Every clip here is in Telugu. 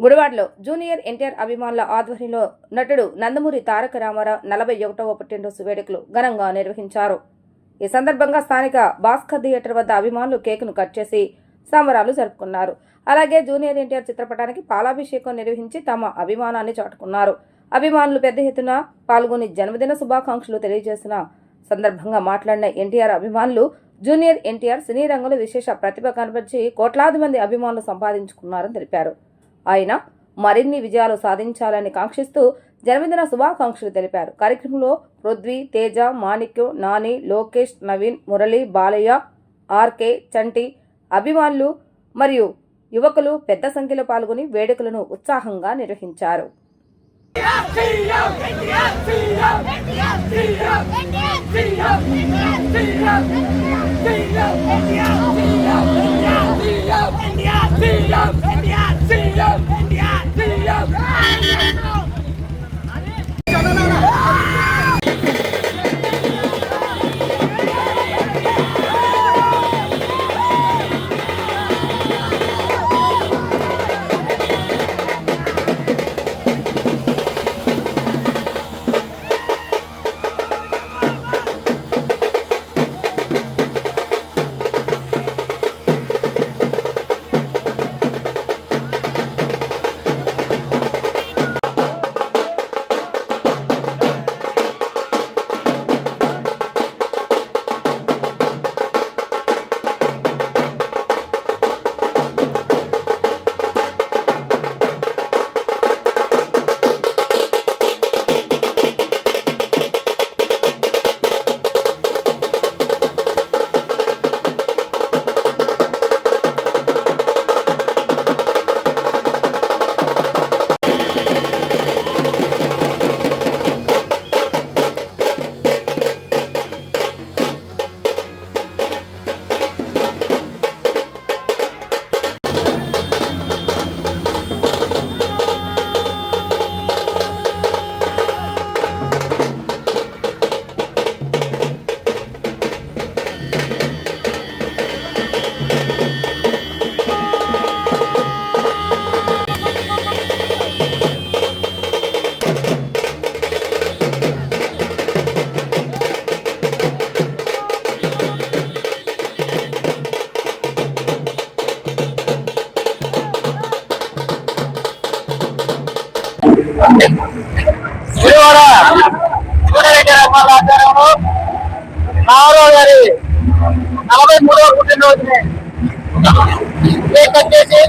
గుడివాడలో జూనియర్ ఎన్టీఆర్ అభిమానుల ఆధ్వర్యంలో నటుడు నందమూరి తారక రామారావు 41వ పుట్టినరోజు వేడుకలు ఘనంగా నిర్వహించారు. ఈ సందర్భంగా స్థానిక భాస్కర్ థియేటర్ వద్ద అభిమానులు కేకును కట్ చేసి సంబరాలు జరుపుకున్నారు. అలాగే జూనియర్ ఎన్టీఆర్ చిత్రపటానికి పాలాభిషేకం నిర్వహించి తమ అభిమానాన్ని చాటుకున్నారు. అభిమానులు పెద్ద ఎత్తున పాల్గొని జన్మదిన శుభాకాంక్షలు తెలియజేసిన సందర్భంగా మాట్లాడిన ఎన్టీఆర్ అభిమానులు జూనియర్ ఎన్టీఆర్ సినీ రంగంలో విశేష ప్రతిభ కనబరిచి కోట్లాది మంది అభిమానులు సంపాదించుకున్నారని తెలిపారు. ఆయన మరిన్ని విజయాలు సాధించాలని కాంక్షిస్తూ జన్మదిన శుభాకాంక్షలు తెలిపారు. కార్యక్రమంలో పృథ్వీ, తేజ, మాణిక్యం, నాని, లోకేష్, నవీన్, మురళి, బాలయ్య, ఆర్కే, చంటి అభిమానులు మరియు యువకులు పెద్ద సంఖ్యలో పాల్గొని వేడుకలను ఉత్సాహంగా నిర్వహించారు. గుడివాడ ఆధ్వర్యంలో రామారావు గారి 43వ పుట్టినరోజుని కేక్ కట్ చేసి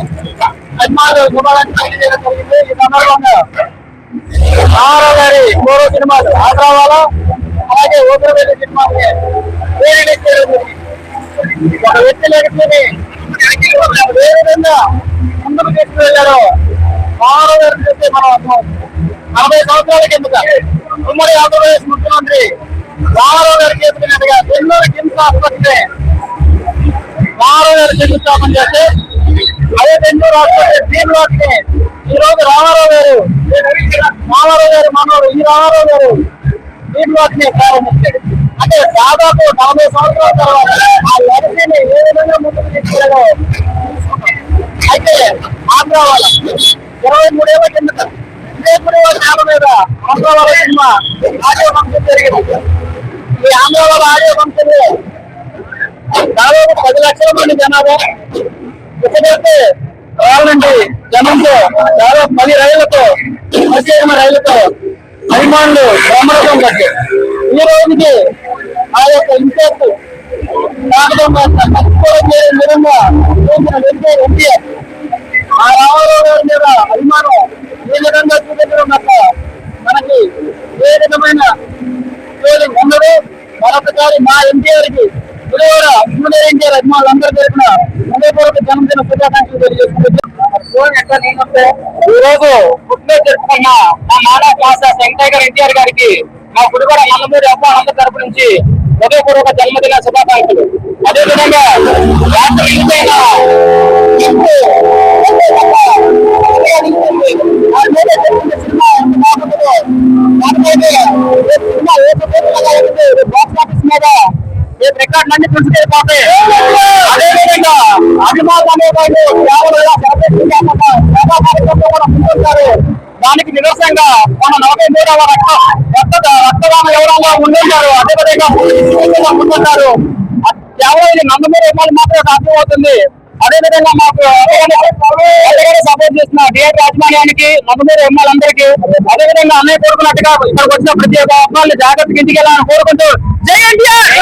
అభిమానులు శుభాకాంక్షలు చేయడం జరిగింది. ఈ సందర్భంగా రామారావు గారి 3వ సినిమాలు ఆగ్రవాల అలాగే ఊపిరివెల్లి సినిమాకి రిలీజ్ చేయడం జరిగింది. ఒక వ్యక్తి లేకపోతే ఏ విధంగా ముందుకు తీసుకువెళ్ళారో రామారావు గారిని చూస్తే మనం అర్థం 40 సంవత్సరాల కిందట ఉమ్మడి ఆంధ్రప్రదేశ్ ముఖ్యమంత్రి రామారావు గారి చేతున్నట్టుగా నెల్లూరు కిమ్స్ ఆసుపత్రి రామారావు గారు శంకుస్థాపన చేస్తే అదే నెల్లూరు ఆసుపత్రి టీమ్ లోకి ఈ రోజు రామారావు గారు మనోడు ఈ రామారావు గారు టీమ్ లోకి ప్రారంభించాడు. అంటే దాదాపు 40 సంవత్సరాల తర్వాత ఆ లక్ష్యాన్ని ఏ విధంగా ముందుకు తీసుకెళ్ళారో అయితే ఆంధ్ర వాళ్ళ 23 ఏళ్ల కిందట నేల మీద ఆంధ్రవాళ్ళ సినిమా ఆడియో ఫంక్షన్ జరిగింది. ఈ ఆంధ్రవాళ్ళ ఆడియో ఫంక్షన్ దాదాపు 10 లక్షల మంది జనాభా ఇక్కడైతే వాళ్ళండి జనంతో దాదాపు 10 రైళ్లతో ప్రత్యేకమైన రైళ్లతో అభిమానులు బ్రహ్మరథం కట్టి ఈ రోజుకి ఆ యొక్క ఇంపాక్ట్ విధంగా ఎన్టీఆర్ ఆ రామారావు గారి మీద అభిమానం ఏ విధంగా చూపించడం తప్ప మనకి ఏ విధమైన ఫీలింగ్ ఉండదు. మరొకసారి మా ఎన్టీఆర్ కి గుడివాడ జూనియర్ ఎన్టీఆర్ అభిమానులందరి తరఫున హృదయపూర్వక జన్మదిన శుభాకాంక్షలు తెలియజేసుకుంటున్నాం. ఈ రోజు పుట్టిన జరుపుకున్న మా నానా క్లాసెస్ వెంకటయ్య ఎన్టీఆర్ గారికి మా గుడివాడ నందమూరి అభిమానులందరి తరపు నుంచి హృదయపూర్వక జన్మదిన శుభాకాంక్షలు. అదేవిధంగా బాక్స్ ఆఫీస్ మీద రికార్డులన్నీ చూసుకెళ్ళిపోతాయి. అదేవిధంగా అభిమానులు అనేవాళ్ళు కేవలం కార్యక్రమంలో కూడా ముందుంటారు. దానికి నిరసనగా మన 43వ రక్తదాన ఎవరంగా ముందుంటారు. అదేవిధంగా ముందుంటారు. కేవలం ఇది నందమూరి ఎమ్మెల్యే మాత్రమే సాధ్యమవుతుంది. అదేవిధంగా మాకు సపోర్ట్ చేసిన డిఆర్ యాజమాన్యానికి, నందమూరి ఎమ్మెల్యే అందరికీ, అదేవిధంగా అన్నయ్య కోరుకున్నట్టుగా ఇక్కడికి వచ్చిన ప్రతి ఒక్క అమ్మాయిని జాగ్రత్తగా ఇంటికి వెళ్ళాలని కోరుకుంటూ జై ఎన్టీఆర్.